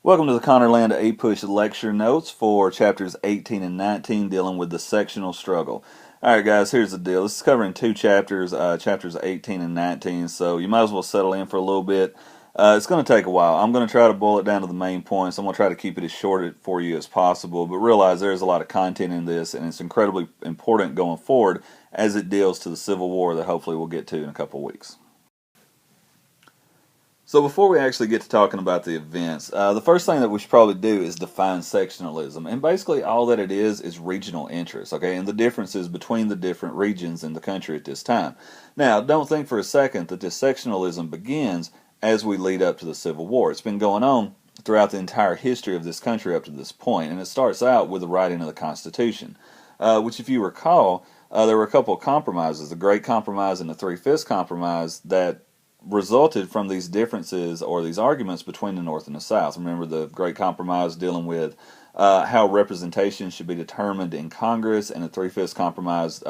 Welcome to the Connerland APUSH lecture notes for chapters 18 and 19 dealing with the sectional struggle. Alright guys, here's the deal. This is covering two chapters, chapters 18 and 19, so you might as well settle in for a little bit. It's going to take a while. I'm going to try to boil it down to the main points. I'm going to try to keep it as short for you as possible, but realize there's a lot of content in this, and it's incredibly important going forward as it deals to the Civil War that hopefully we'll get to in a couple of weeks. So before we actually get to talking about the events, the first thing that we should probably do is define sectionalism. And basically all that it is regional interest, okay, and the differences between the different regions in the country at this time. Now, don't think for a second that this sectionalism begins as we lead up to the Civil War. It's been going on throughout the entire history of this country up to this point, and it starts out with the writing of the Constitution, which if you recall, there were a couple of compromises, the Great Compromise and the Three-Fifths Compromise, that resulted from these differences or these arguments between the North and the South. Remember the Great Compromise dealing with how representation should be determined in Congress, and the Three-Fifths Compromise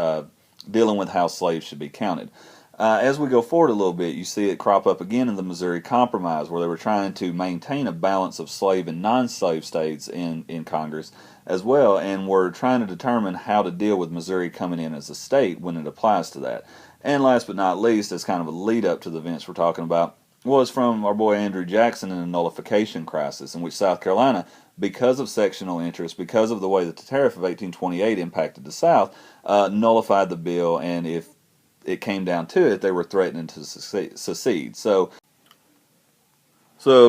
dealing with how slaves should be counted. As we go forward a little bit, you see it crop up again in the Missouri Compromise, where they were trying to maintain a balance of slave and non-slave states in Congress as well, and were trying to determine how to deal with Missouri coming in as a state when it applies to that. And last but not least, as kind of a lead up to the events we're talking about, was from our boy Andrew Jackson and the nullification crisis, in which South Carolina, because of sectional interest, because of the way that the tariff of 1828 impacted the South, nullified the bill, and if it came down to it, they were threatening to secede. So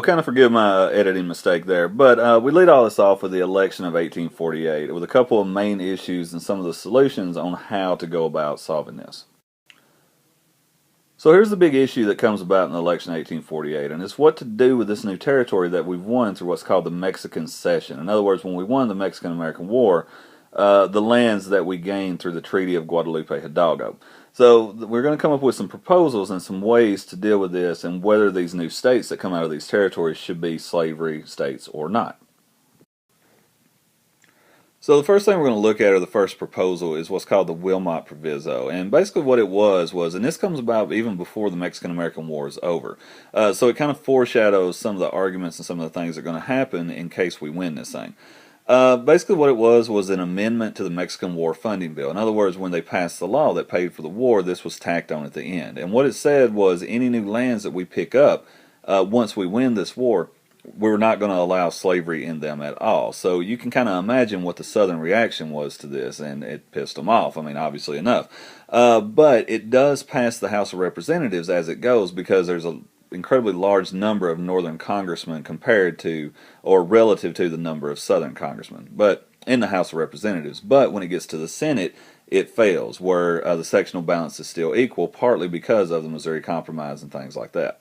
kind of forgive my editing mistake there, but we lead all this off with the election of 1848, with a couple of main issues and some of the solutions on how to go about solving this. So here's the big issue that comes about in the election of 1848, and it's what to do with this new territory that we've won through what's called the Mexican Cession. In other words, when we won the Mexican-American War, the lands that we gained through the Treaty of Guadalupe Hidalgo. So we're going to come up with some proposals and some ways to deal with this, and whether these new states that come out of these territories should be slavery states or not. So the first thing we're going to look at, or the first proposal, is what's called the WILMOT Proviso. And basically what it was, and this comes about even before the Mexican-American War is over. So it kind of foreshadows some of the arguments and some of the things that are going to happen in case we win this thing. Basically what it was an amendment to the Mexican War Funding Bill. In other words, when they passed the law that paid for the war, this was tacked on at the end. And what it said was any new lands that we pick up once we win this war, we're not going to allow slavery in them at all. So you can kind of imagine what the Southern reaction was to this, and it pissed them off. I mean, obviously enough. But it does pass the House of Representatives as it goes, because there's an incredibly large number of Northern congressmen compared to, or relative to, the number of Southern congressmen, but in the House of Representatives. But when it gets to the Senate, it fails, where the sectional balance is still equal, partly because of the Missouri Compromise and things like that.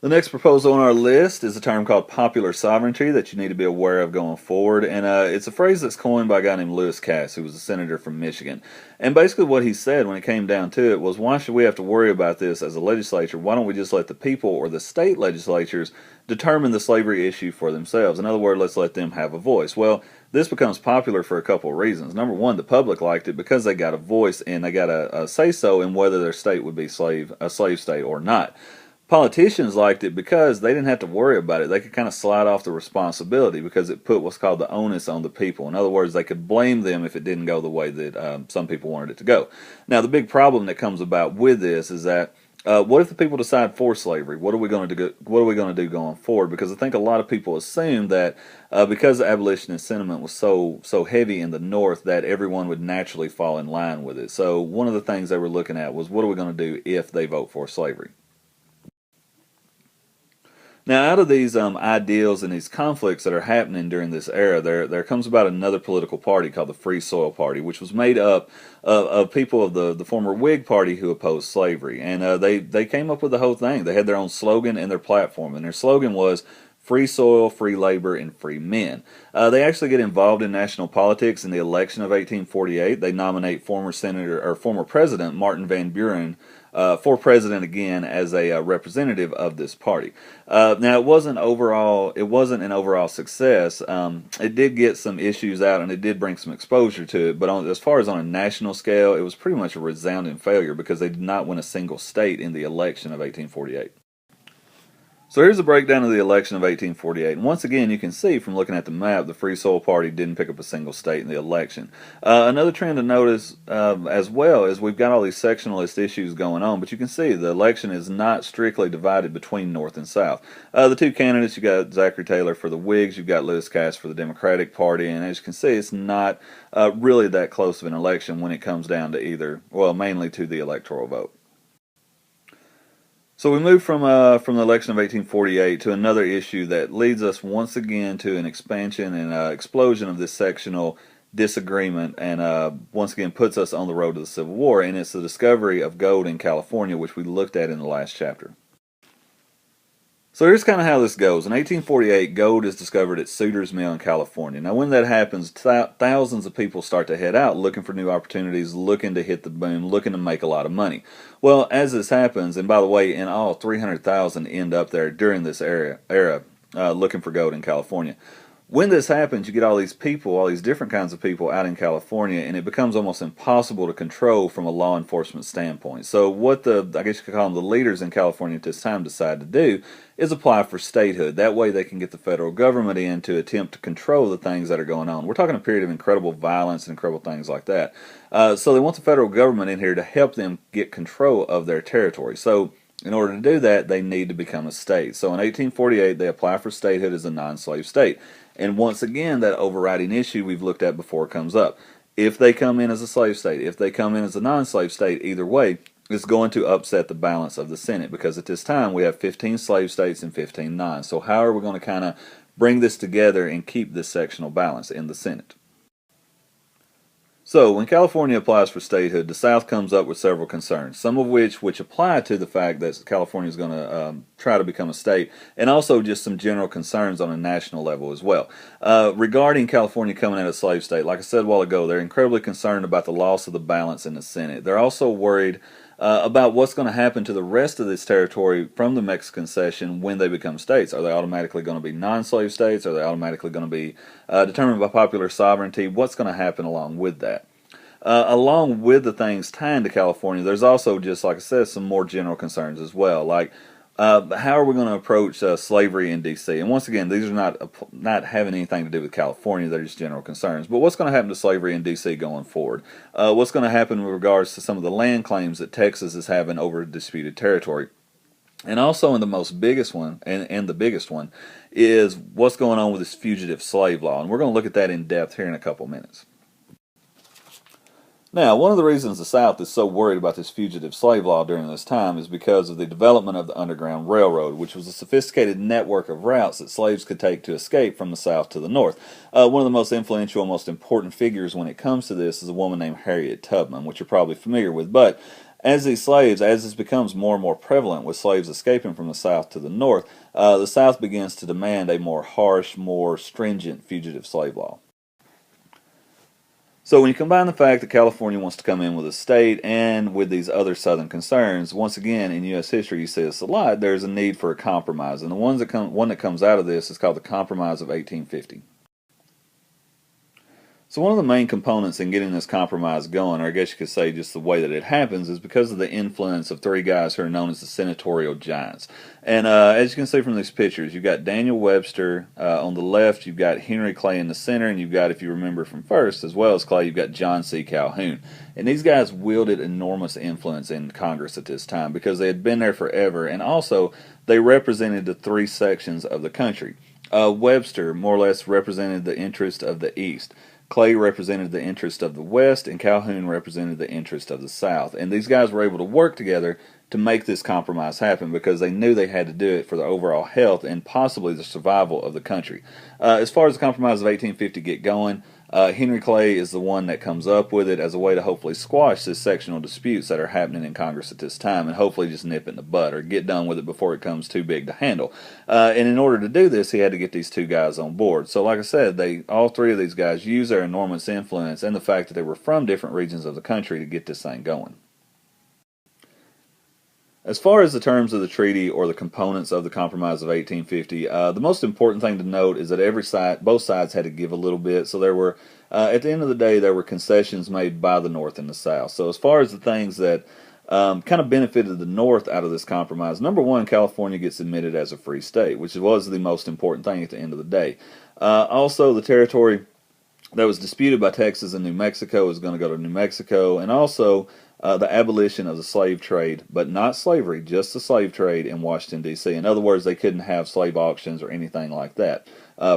The next proposal on our list is a term called popular sovereignty that you need to be aware of going forward, and it's a phrase that's coined by a guy named Lewis Cass, who was a senator from Michigan. And basically what he said when it came down to it was, why should we have to worry about this as a legislature? Why don't we just let the people or the state legislatures determine the slavery issue for themselves? In other words, let's let them have a voice. Well, this becomes popular for a couple of reasons. Number one, the public liked it because they got a voice and they got a say-so in whether their state would be a slave state or not. Politicians liked it because they didn't have to worry about it. They could kind of slide off the responsibility because it put what's called the onus on the people. In other words, they could blame them if it didn't go the way that some people wanted it to go. Now, the big problem that comes about with this is that what if the people decide for slavery? What are we going to do? What are we going to do going forward? Because I think a lot of people assume that because the abolitionist sentiment was so heavy in the North, that everyone would naturally fall in line with it. So one of the things they were looking at was, what are we going to do if they vote for slavery? Now, out of these ideals and these conflicts that are happening during this era, there comes about another political party called the Free Soil Party, which was made up of people of the former Whig Party who opposed slavery. And they came up with the whole thing. They had their own slogan and their platform, and their slogan was free soil, free labor, and free men. They actually get involved in national politics. In the election of 1848, they nominate former President Martin Van Buren for president again as a representative of this party. Now, it wasn't an overall success. It did get some issues out, and it did bring some exposure to it. But as far as on a national scale, it was pretty much a resounding failure because they did not win a single state in the election of 1848. So here's a breakdown of the election of 1848. And once again, you can see from looking at the map, the Free Soil Party didn't pick up a single state in the election. Another trend to notice as well is we've got all these sectionalist issues going on, but you can see the election is not strictly divided between North and South. The two candidates, you've got Zachary Taylor for the Whigs, you've got Lewis Cass for the Democratic Party, and as you can see, it's not really that close of an election when it comes down to either, well, mainly to the electoral vote. So we move from the election of 1848 to another issue that leads us once again to an expansion and explosion of this sectional disagreement, and once again puts us on the road to the Civil War, and it's the discovery of gold in California, which we looked at in the last chapter. So here's kind of how this goes. In 1848, gold is discovered at Sutter's Mill in California. Now when that happens, thousands of people start to head out looking for new opportunities, looking to hit the boom, looking to make a lot of money. Well, as this happens, and by the way, in all, 300,000 end up there during this era looking for gold in California. When this happens, you get all these people, all these different kinds of people out in California, and it becomes almost impossible to control from a law enforcement standpoint. So what I guess you could call them the leaders in California at this time decide to do is apply for statehood. That way they can get the federal government in to attempt to control the things that are going on. We're talking a period of incredible violence and incredible things like that. So they want the federal government in here to help them get control of their territory. So in order to do that, they need to become a state. So in 1848, they apply for statehood as a non-slave state. And once again, that overriding issue we've looked at before comes up. If they come in as a slave state, if they come in as a non-slave state, either way, it's going to upset the balance of the Senate, because at this time we have 15 slave states and 15 non. So how are we going to kind of bring this together and keep this sectional balance in the Senate? So, when California applies for statehood, the South comes up with several concerns, some of which apply to the fact that California is going to try to become a state, and also just some general concerns on a national level as well. Regarding California coming out of a slave state, like I said a while ago, they're incredibly concerned about the loss of the balance in the Senate. They're also worried about what's going to happen to the rest of this territory from the Mexican cession when they become states. Are they automatically going to be non-slave states? Are they automatically going to be determined by popular sovereignty? What's going to happen along with that? Along with the things tying to California, there's also, just like I said, some more general concerns as well, like how are we going to approach slavery in D.C.? And once again, these are not having anything to do with California, they're just general concerns. But what's going to happen to slavery in D.C. going forward? What's going to happen with regards to some of the land claims that Texas is having over disputed territory? And also, in the most biggest one, and the biggest one, is what's going on with this fugitive slave law. And we're going to look at that in depth here in a couple minutes. Now, one of the reasons the South is so worried about this fugitive slave law during this time is because of the development of the Underground Railroad, which was a sophisticated network of routes that slaves could take to escape from the South to the North. One of the most influential and most important figures when it comes to this is a woman named Harriet Tubman, which you're probably familiar with. But as this becomes more and more prevalent with slaves escaping from the South to the North, the South begins to demand a more harsh, more stringent fugitive slave law. So when you combine the fact that California wants to come in with a state and with these other Southern concerns, once again in U.S. history you see this a lot, there's a need for a compromise. And the one that comes out of this is called the Compromise of 1850. So one of the main components in getting this compromise going, or I guess you could say just the way that it happens, is because of the influence of three guys who are known as the senatorial giants. And as you can see from these pictures, you've got Daniel Webster on the left, you've got Henry Clay in the center, and you've got, if you remember from first, as well as Clay, you've got John C. Calhoun. And these guys wielded enormous influence in Congress at this time because they had been there forever, and also they represented the three sections of the country. Webster more or less represented the interest of the East. Clay represented the interest of the West, and Calhoun represented the interest of the South. And these guys were able to work together to make this compromise happen because they knew they had to do it for the overall health and possibly the survival of the country. As far as the Compromise of 1850 get going, Henry Clay is the one that comes up with it as a way to hopefully squash the sectional disputes that are happening in Congress at this time and hopefully just nip it in the bud or get done with it before it becomes too big to handle. And in order to do this, he had to get these two guys on board. So like I said, all three of these guys use their enormous influence and the fact that they were from different regions of the country to get this thing going. As far as the terms of the treaty or the components of the Compromise of 1850, the most important thing to note is that both sides had to give a little bit. So there were, at the end of the day, there were concessions made by the North and the South. So as far as the things that kind of benefited the North out of this compromise. Number one, California gets admitted as a free state, which was the most important thing at the end of the day. Also, the territory that was disputed by Texas and New Mexico is going to go to New Mexico, and also the abolition of the slave trade, but not slavery, just the slave trade in Washington, D.C. In other words, they couldn't have slave auctions or anything like that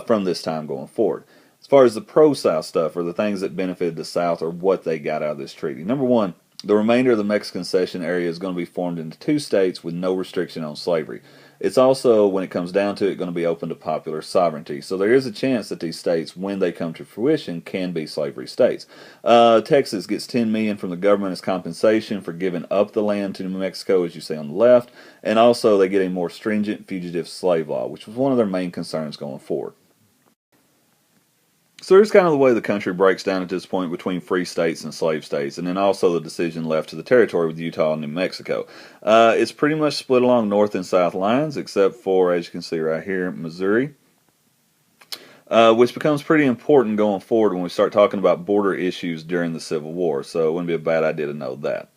from this time going forward. As far as the pro-South stuff, or the things that benefited the South, or what they got out of this treaty. Number one, the remainder of the Mexican cession area is going to be formed into 2 states with no restriction on slavery. It's also, when it comes down to it, going to be open to popular sovereignty. So there is a chance that these states, when they come to fruition, can be slavery states. Texas gets $10 million from the government as compensation for giving up the land to New Mexico, as you see on the left. And also they get a more stringent fugitive slave law, which was one of their main concerns going forward. So there's kind of the way the country breaks down at this point between free states and slave states, and then also the decision left to the territory with Utah and New Mexico. It's pretty much split along north and south lines, except for, as you can see right here, Missouri, which becomes pretty important going forward when we start talking about border issues during the Civil War, so it wouldn't be a bad idea to know that.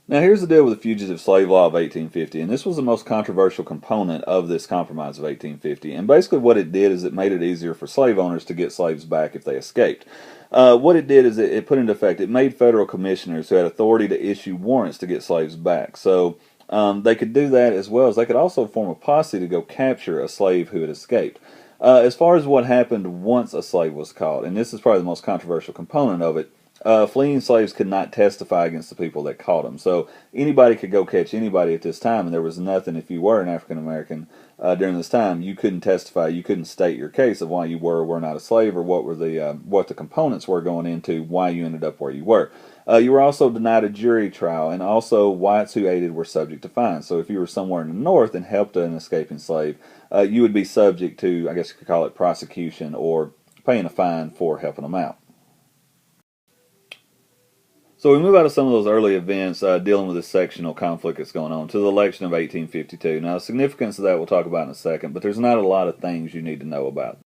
Now here's the deal with the Fugitive Slave Law of 1850, and this was the most controversial component of this compromise of 1850, and basically what it did is it made it easier for slave owners to get slaves back if they escaped. What it did is it put into effect, it made federal commissioners who had authority to issue warrants to get slaves back. So they could do that, as well as they could also form a posse to go capture a slave who had escaped. As far as what happened once a slave was caught, and this is probably the most controversial component of it, fleeing slaves could not testify against the people that caught them. So anybody could go catch anybody at this time, and there was nothing, if you were an African American during this time, you couldn't testify, you couldn't state your case of why you were or were not a slave, or what the components were going into why you ended up where you were. You were also denied a jury trial, and also whites who aided were subject to fines. So if you were somewhere in the North and helped an escaping slave, you would be subject to, I guess you could call it prosecution, or paying a fine for helping them out. So we move out of some of those early events dealing with this sectional conflict that's going on to the election of 1852. Now, the significance of that we'll talk about in a second, but there's not a lot of things you need to know about.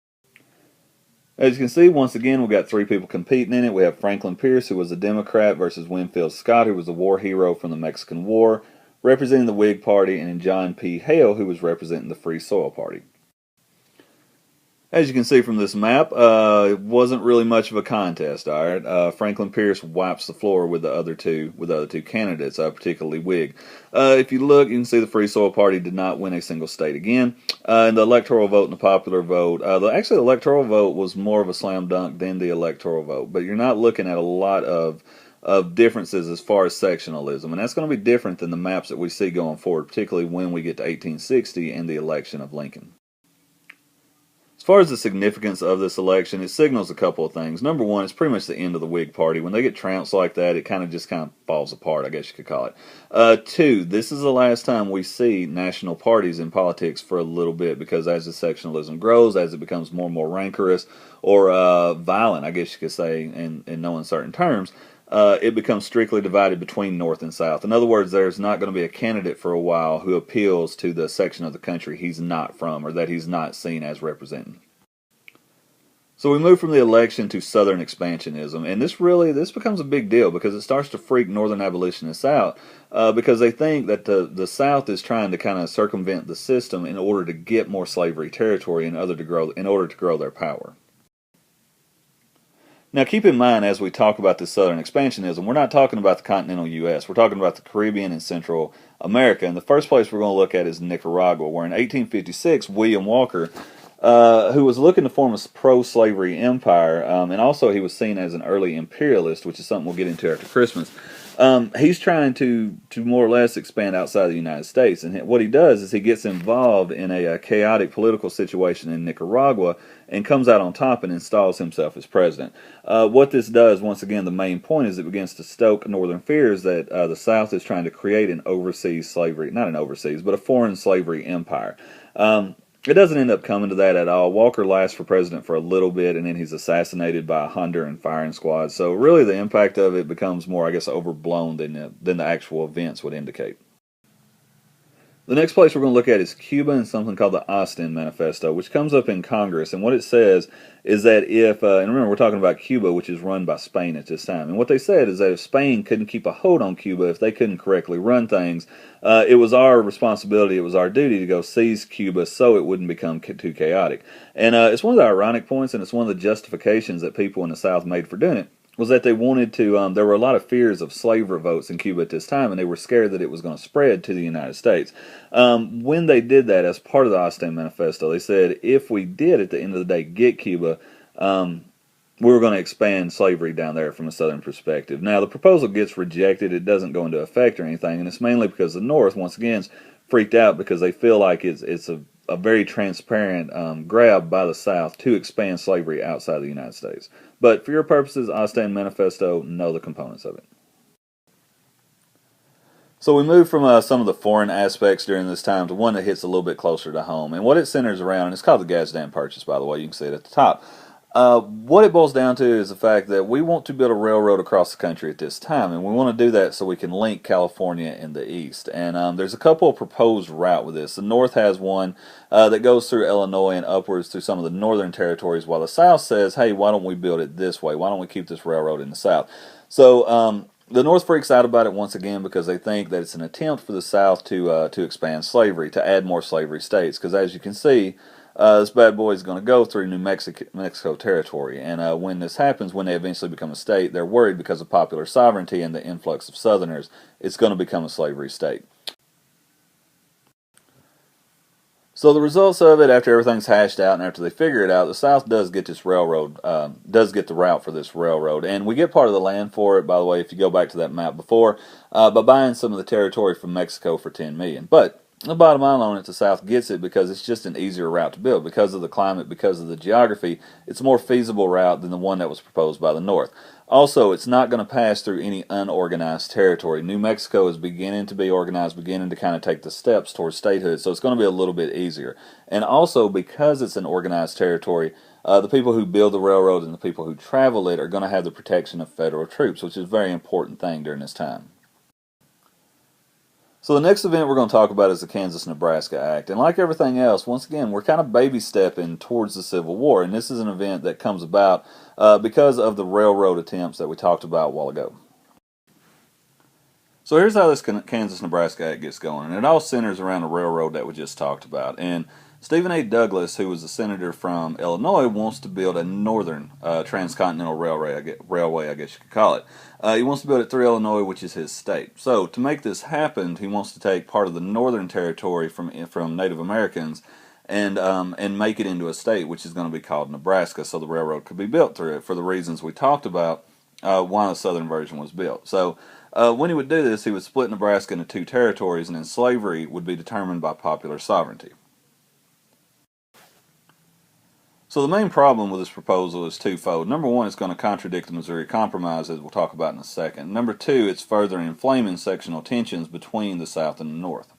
As you can see, once again, we've got 3 people competing in it. We have Franklin Pierce, who was a Democrat, versus Winfield Scott, who was a war hero from the Mexican War, representing the Whig Party, and John P. Hale, who was representing the Free Soil Party. As you can see from this map, it wasn't really much of a contest. All right, Franklin Pierce wipes the floor with the other two candidates, particularly Whig. If you look, you can see the Free Soil Party did not win a single state again. And the electoral vote and the popular vote, actually the electoral vote was more of a slam dunk than the electoral vote. But you're not looking at a lot of differences as far as sectionalism, and that's going to be different than the maps that we see going forward, particularly when we get to 1860 and the election of Lincoln. As far as the significance of this election, it signals a couple of things. Number one, it's pretty much the end of the Whig Party. When they get trounced like that, it kind of falls apart, I guess you could call it. 2, this is the last time we see national parties in politics for a little bit, because as the sectionalism grows, as it becomes more and more rancorous, or violent, I guess you could say, in no uncertain terms, it becomes strictly divided between North and South. In other words, there's not going to be a candidate for a while who appeals to the section of the country he's not from, or that he's not seen as representing. So we move from the election to Southern expansionism, and this becomes a big deal, because it starts to freak Northern abolitionists out, because they think that the South is trying to kind of circumvent the system in order to get more slavery territory in order to grow their power. Now keep in mind, as we talk about this Southern expansionism, we're not talking about the continental U.S. We're talking about the Caribbean and Central America. And the first place we're going to look at is Nicaragua, where in 1856, William Walker, who was looking to form a pro-slavery empire, and also he was seen as an early imperialist, which is something we'll get into after Christmas. He's trying to more or less expand outside the United States, and what he does is he gets involved in a chaotic political situation in Nicaragua and comes out on top and installs himself as president. What this does, once again, the main point is it begins to stoke Northern fears that the South is trying to create an overseas slavery, not an overseas, but a foreign slavery empire. It doesn't end up coming to that at all. Walker lasts for president for a little bit, and then he's assassinated by a Honduran firing squad. So really the impact of it becomes more, I guess, overblown than the actual events would indicate. The next place we're going to look at is Cuba and something called the GADSDEN Manifesto, which comes up in Congress. And what it says is that if, and remember we're talking about Cuba, which is run by Spain at this time. And what they said is that if Spain couldn't keep a hold on Cuba, if they couldn't correctly run things, it was our responsibility, it was our duty to go seize Cuba so it wouldn't become too chaotic. And it's one of the ironic points, and it's one of the justifications that people in the South made for doing it, was that they wanted to, there were a lot of fears of slave revolts in Cuba at this time, and they were scared that it was going to spread to the United States. When they did that, as part of the GADSDEN Manifesto, they said if we did, at the end of the day, get Cuba, we were going to expand slavery down there from a Southern perspective. Now, the proposal gets rejected. It doesn't go into effect or anything, and it's mainly because the North, once again, is freaked out because they feel like it's a very transparent grab by the South to expand slavery outside the United States. But for your purposes, GADSDEN Manifesto, know the components of it. So we move from some of the foreign aspects during this time to one that hits a little bit closer to home. And what it centers around, and it's called the GADSDEN Purchase, by the way, you can see it at the top. What it boils down to is the fact that we want to build a railroad across the country at this time, and we want to do that so we can link California and the East. And there's a couple of proposed routes with this. The North has one that goes through Illinois and upwards through some of the northern territories, while the South says, hey, why don't we build it this way? Why don't we keep this railroad in the South? So the North freaks out about it once again because they think that it's an attempt for the South to expand slavery, to add more slavery states, because as you can see, this bad boy is going to go through New Mexico territory, and when this happens, when they eventually become a state, they're worried because of popular sovereignty and the influx of Southerners, it's going to become a slavery state. So the results of it, after everything's hashed out and after they figure it out, the South does get this railroad, does get the route for this railroad, and we get part of the land for it, by the way, if you go back to that map before, by buying some of the territory from Mexico for $10 million. But the bottom line on it, the South gets it because it's just an easier route to build. Because of the climate, because of the geography, it's a more feasible route than the one that was proposed by the North. Also, it's not going to pass through any unorganized territory. New Mexico is beginning to be organized, beginning to kind of take the steps towards statehood, so it's going to be a little bit easier. And also, because it's an organized territory, the people who build the railroad and the people who travel it are going to have the protection of federal troops, which is a very important thing during this time. So the next event we're going to talk about is the Kansas-Nebraska Act. And like everything else, once again, we're kind of baby stepping towards the Civil War. And this is an event that comes about because of the railroad attempts that we talked about a while ago. So here's how this Kansas-Nebraska Act gets going. And it all centers around the railroad that we just talked about. And Stephen A. Douglas, who was a senator from Illinois, wants to build a northern transcontinental railway, I guess you could call it. He wants to build it through Illinois, which is his state. So to make this happen, he wants to take part of the northern territory from Native Americans and make it into a state, which is going to be called Nebraska, so the railroad could be built through it for the reasons we talked about why the southern version was built. So when he would do this, he would split Nebraska into two territories, and then slavery would be determined by popular sovereignty. So the main problem with this proposal is twofold. Number one, it's going to contradict the Missouri Compromise, as we'll talk about in a second. Number two, it's further inflaming sectional tensions between the South and the North.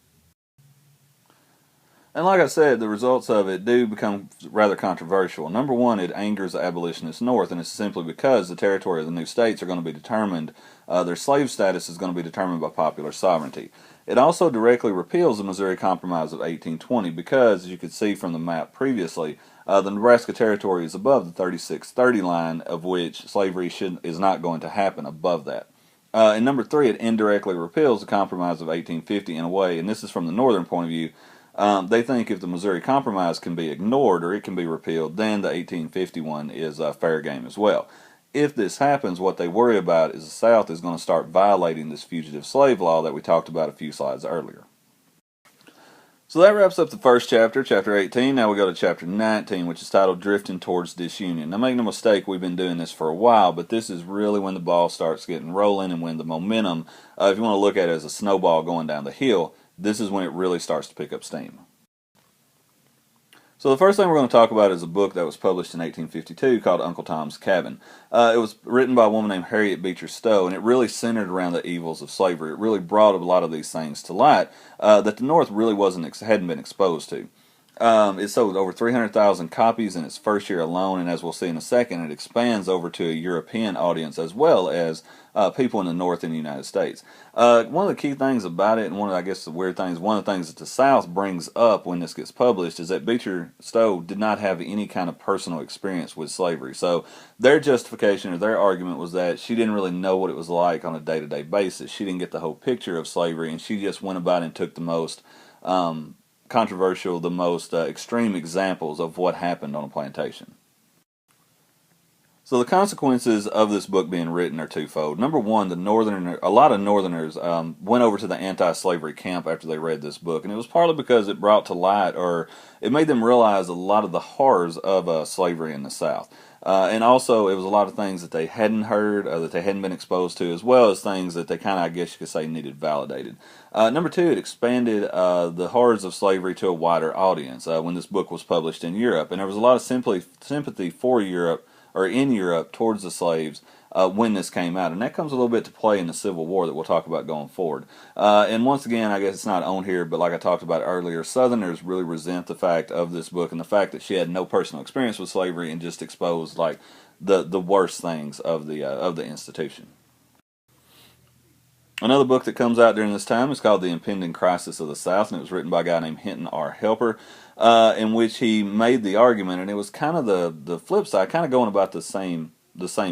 And like I said, the results of it do become rather controversial. Number one, it angers the abolitionist North, and it's simply because the territory of the new states are going to be determined, their slave status is going to be determined by popular sovereignty. It also directly repeals the Missouri Compromise of 1820 because, as you could see from the map previously, the Nebraska Territory is above the 3630 line, of which slavery is not going to happen above that. And number three, it indirectly repeals the Compromise of 1850 in a way, and this is from the northern point of view. They think if the Missouri Compromise can be ignored or it can be repealed, then the 1851 is fair game as well. If this happens, what they worry about is the South is going to start violating this fugitive slave law that we talked about a few slides earlier. So that wraps up the first chapter, chapter 18. Now we go to chapter 19, which is titled Drifting Towards Disunion. Now make no mistake, we've been doing this for a while, but this is really when the ball starts getting rolling and when the momentum, if you want to look at it as a snowball going down the hill, this is when it really starts to pick up steam. So the first thing we're going to talk about is a book that was published in 1852 called Uncle Tom's Cabin. It was written by a woman named Harriet Beecher Stowe, and it really centered around the evils of slavery. It really brought a lot of these things to light that the North really hadn't been exposed to. It sold over 300,000 copies in its first year alone, and as we'll see in a second, it expands over to a European audience as well as people in the North in the United States. One of the key things about it, and one of, I guess, the weird things, one of the things that the South brings up when this gets published is that Beecher Stowe did not have any kind of personal experience with slavery. So their justification or their argument was that she didn't really know what it was like on a day-to-day basis. She didn't get the whole picture of slavery, and she just went about and took the most controversial, the most extreme examples of what happened on a plantation. So the consequences of this book being written are twofold. Number one, a lot of Northerners went over to the anti-slavery camp after they read this book, and it was partly because it brought to light, or it made them realize a lot of the horrors of slavery in the South. And also, it was a lot of things that they hadn't heard, that they hadn't been exposed to, as well as things that they kind of, I guess you could say, needed validated. Number two, it expanded the horrors of slavery to a wider audience when this book was published in Europe. And there was a lot of sympathy for Europe, or in Europe, towards the slaves when this came out. And that comes a little bit to play in the Civil War that we'll talk about going forward. And once again, I guess it's not on here, but like I talked about earlier, Southerners really resent the fact of this book and the fact that she had no personal experience with slavery and just exposed like the worst things of the institution. Another book that comes out during this time is called The Impending Crisis of the South, and it was written by a guy named Hinton R. Helper, in which he made the argument, and it was kind of the flip side, kind of going about the same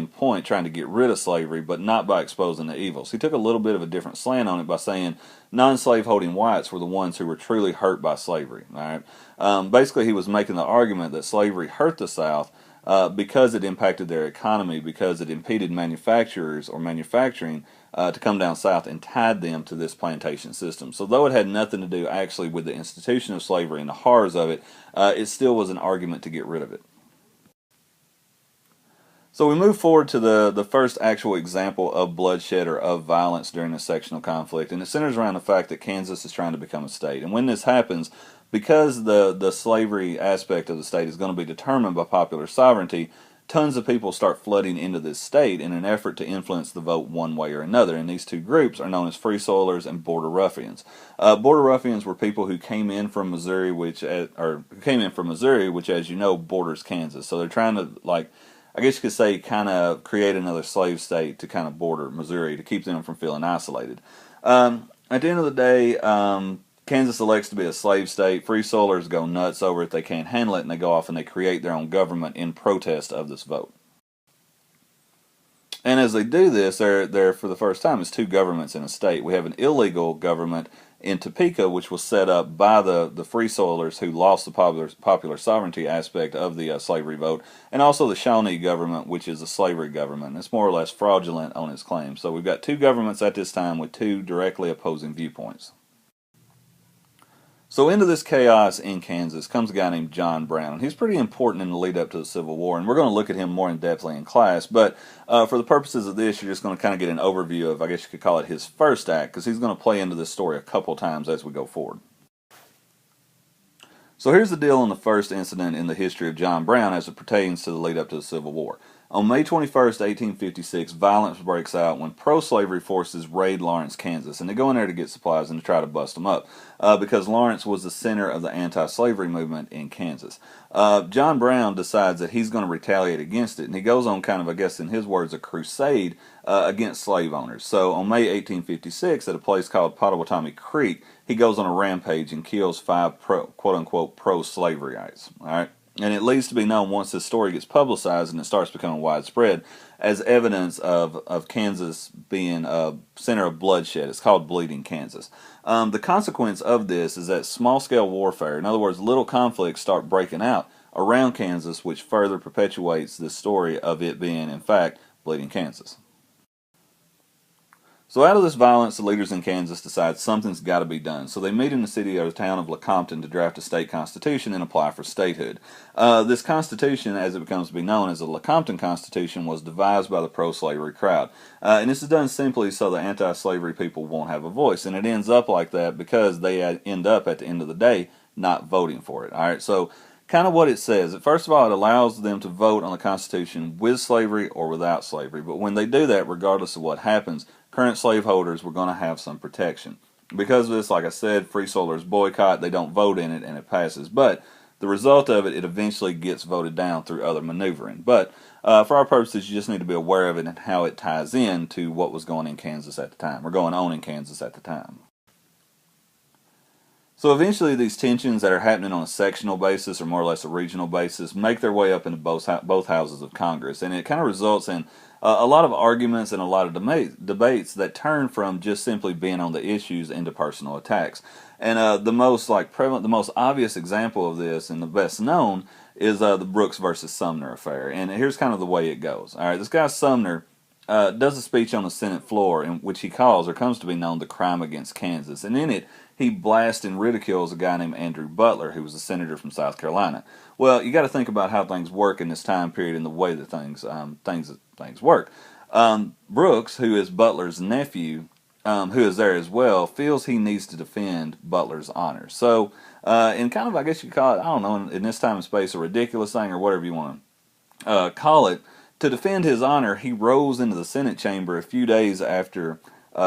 point, trying to get rid of slavery, but not by exposing the evils. He took a little bit of a different slant on it by saying non-slave-holding whites were the ones who were truly hurt by slavery. All right? Basically, he was making the argument that slavery hurt the South because it impacted their economy, because it impeded manufacturers or manufacturing to come down south and tied them to this plantation system. So though it had nothing to do actually with the institution of slavery and the horrors of it, it still was an argument to get rid of it. So we move forward to the first actual example of bloodshed or of violence during a sectional conflict, and it centers around the fact that Kansas is trying to become a state. And when this happens, because the slavery aspect of the state is going to be determined by popular sovereignty, tons of people start flooding into this state in an effort to influence the vote one way or another. And these two groups are known as Free Soilers and Border Ruffians. Border Ruffians were people who came in from Missouri, which, as you know, borders Kansas. So they're trying to, like, I guess you could say, kind of create another slave state to kind of border Missouri to keep them from feeling isolated. At the end of the day, Kansas elects to be a slave state. Free Soilers go nuts over it. They can't handle it, and they go off and they create their own government in protest of this vote. And as they do this, there for the first time is two governments in a state. We have an illegal government in Topeka, which was set up by the Free Soilers who lost the popular sovereignty aspect of the slavery vote, and also the Shawnee government, which is a slavery government. It's more or less fraudulent on its claims. So we've got two governments at this time with two directly opposing viewpoints. So into this chaos in Kansas comes a guy named John Brown, and he's pretty important in the lead up to the Civil War, and we're going to look at him more in depthly in class, but for the purposes of this, you're just going to kind of get an overview of, I guess you could call it his first act, because he's going to play into this story a couple times as we go forward. So here's the deal on the first incident in the history of John Brown as it pertains to the lead up to the Civil War. On May 21st, 1856, violence breaks out when pro-slavery forces raid Lawrence, Kansas, and they go in there to get supplies and to try to bust them up because Lawrence was the center of the anti-slavery movement in Kansas. John Brown decides that he's going to retaliate against it, and he goes on kind of, I guess in his words, a crusade against slave owners. So on May 1856, at a place called Pottawatomie Creek, he goes on a rampage and kills 5 quote-unquote pro-slaverites. All right? And it leads to be known once this story gets publicized and it starts becoming widespread as evidence of Kansas being a center of bloodshed. It's called Bleeding Kansas. The consequence of this is that small-scale warfare, in other words, little conflicts start breaking out around Kansas, which further perpetuates this story of it being, in fact, Bleeding Kansas. So out of this violence, the leaders in Kansas decide something's got to be done. So they meet in the city or the town of LECOMPTON to draft a state constitution and apply for statehood. This constitution, as it becomes to be known as the Lecompton Constitution, was devised by the pro-slavery crowd. And this is done simply so the anti-slavery people won't have a voice. And it ends up like that because they end up, at the end of the day, not voting for it. All right, so kind of what it says. First of all, it allows them to vote on the Constitution with slavery or without slavery. But when they do that, regardless of what happens, current slaveholders were going to have some protection. Because of this, like I said, Free Soilers boycott, they don't vote in it, and it passes. But the result of it, it eventually gets voted down through other maneuvering. But for our purposes, you just need to be aware of it and how it ties in to what was going in Kansas at the time, or going on in Kansas at the time. So eventually these tensions that are happening on a sectional basis or more or less a regional basis make their way up into both houses of Congress. And it kind of results in a lot of arguments and a lot of debates that turn from just simply being on the issues into personal attacks. And the most prevalent, the most obvious example of this and the best known is the Brooks versus Sumner affair. And here's kind of the way it goes. All right, this guy Sumner does a speech on the Senate floor in which he calls, or comes to be known, the crime against Kansas. And in it, he blasts and ridicules a guy named Andrew Butler, who was a senator from South Carolina. Well, you got to think about how things work in this time period and the way that things work. Brooks, who is Butler's nephew, who is there as well, feels he needs to defend Butler's honor. So, in kind of, I guess you could call it, I don't know, in this time and space, a ridiculous thing or whatever you want to call it, to defend his honor, he rolls into the Senate chamber a few days after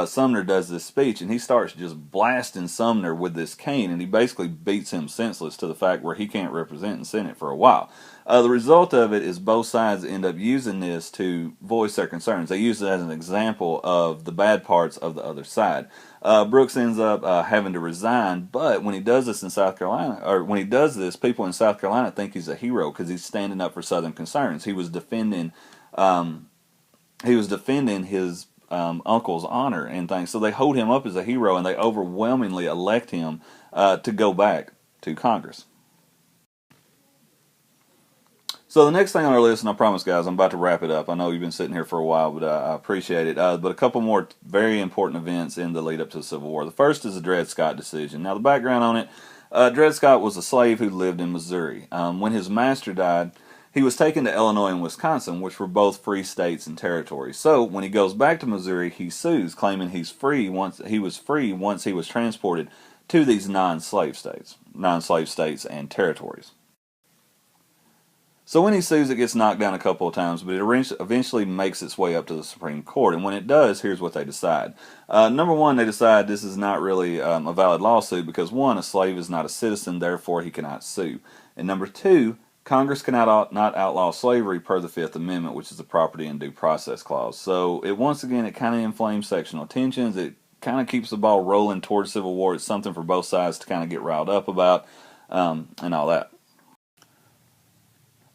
Sumner does this speech, and he starts just blasting Sumner with this cane, and he basically beats him senseless to the fact where he can't represent in the Senate for a while. The result of it is both sides end up using this to voice their concerns. They use it as an example of the bad parts of the other side. Brooks ends up having to resign, but when he does this in South Carolina, or when he does this, people in South Carolina think he's a hero because he's standing up for Southern concerns. He was defending his uncle's honor and things. So they hold him up as a hero, and they overwhelmingly elect him to go back to Congress. So the next thing on our list, and I promise guys, I'm about to wrap it up. I know you've been sitting here for a while, but I appreciate it. But a couple more very important events in the lead up to the Civil War. The first is the Dred Scott decision. Now the background on it, Dred Scott was a slave who lived in Missouri. When his master died, he was taken to Illinois and Wisconsin, which were both free states and territories. So when he goes back to Missouri, he sues, claiming he was free once he was transported to these non-slave states and territories. So when he sues, it gets knocked down a couple of times, but it eventually makes its way up to the Supreme Court. And when it does, here's what they decide. Number one, they decide this is not really a valid lawsuit because, one, a slave is not a citizen, therefore he cannot sue. And number two, Congress cannot not outlaw slavery per the Fifth Amendment, which is the property and due process clause. So it kind of inflames sectional tensions. It kind of keeps the ball rolling towards civil war. It's something for both sides to kind of get riled up about and all that.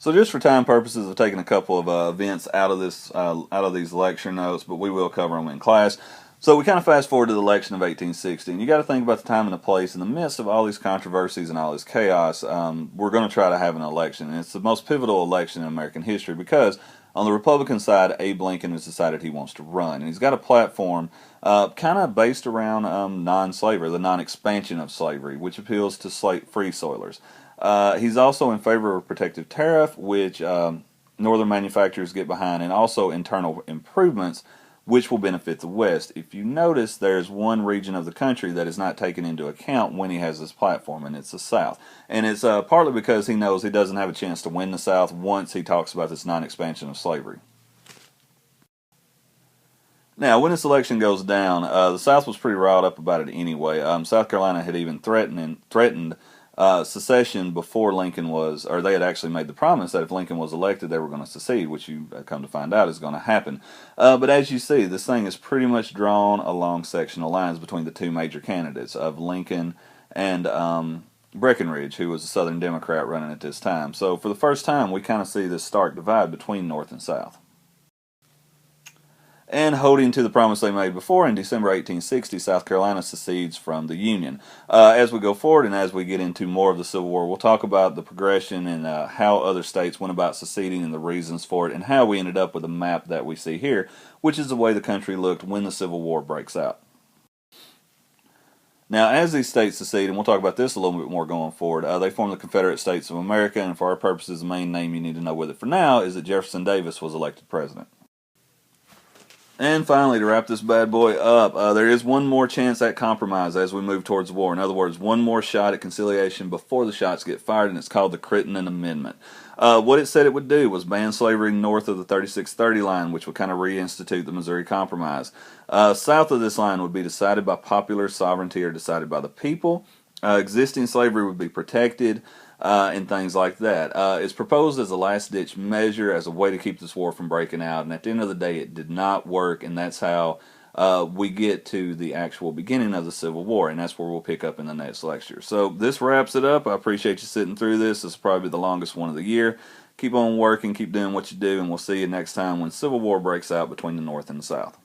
So just for time purposes, I've taken a couple of events out of these lecture notes, but we will cover them in class. So we kind of fast forward to the election of 1860, and you got to think about the time and the place. In the midst of all these controversies and all this chaos, we're going to try to have an election, and it's the most pivotal election in American history because on the Republican side, Abe Lincoln has decided he wants to run, and he's got a platform kind of based around non-slavery, the non-expansion of slavery, which appeals to free soilers. He's also in favor of a protective tariff, which northern manufacturers get behind, and also internal improvements, which will benefit the West. If you notice, there's one region of the country that is not taken into account when he has this platform, and it's the South. And it's partly because he knows he doesn't have a chance to win the South once he talks about this non-expansion of slavery. Now, when this election goes down, the South was pretty riled up about it anyway. South Carolina had even threatened secession before Lincoln was, or they had actually made the promise that if Lincoln was elected, they were going to secede, which you come to find out is going to happen. But as you see, this thing is pretty much drawn along sectional lines between the two major candidates of Lincoln and Breckinridge, who was a Southern Democrat running at this time. So for the first time, we kind of see this stark divide between North and South. And holding to the promise they made before, in December 1860, South Carolina secedes from the Union. As we go forward and as we get into more of the Civil War, we'll talk about the progression and how other states went about seceding and the reasons for it, and how we ended up with the map that we see here, which is the way the country looked when the Civil War breaks out. Now, as these states secede, and we'll talk about this a little bit more going forward, they form the Confederate States of America, and for our purposes, the main name you need to know with it for now is that Jefferson Davis was elected president. And finally, to wrap this bad boy up, there is one more chance at compromise as we move towards war. In other words, one more shot at conciliation before the shots get fired, and it's called the Crittenden Amendment. What it said it would do was ban slavery north of the 3630 line, which would kind of reinstitute the Missouri Compromise. South of this line would be decided by popular sovereignty or decided by the people. Existing slavery would be protected. And things like that. It's proposed as a last-ditch measure as a way to keep this war from breaking out, and at the end of the day, it did not work, and that's how we get to the actual beginning of the Civil War, and that's where we'll pick up in the next lecture. So this wraps it up. I appreciate you sitting through this. This is probably the longest one of the year. Keep on working, keep doing what you do, and we'll see you next time when Civil War breaks out between the North and the South.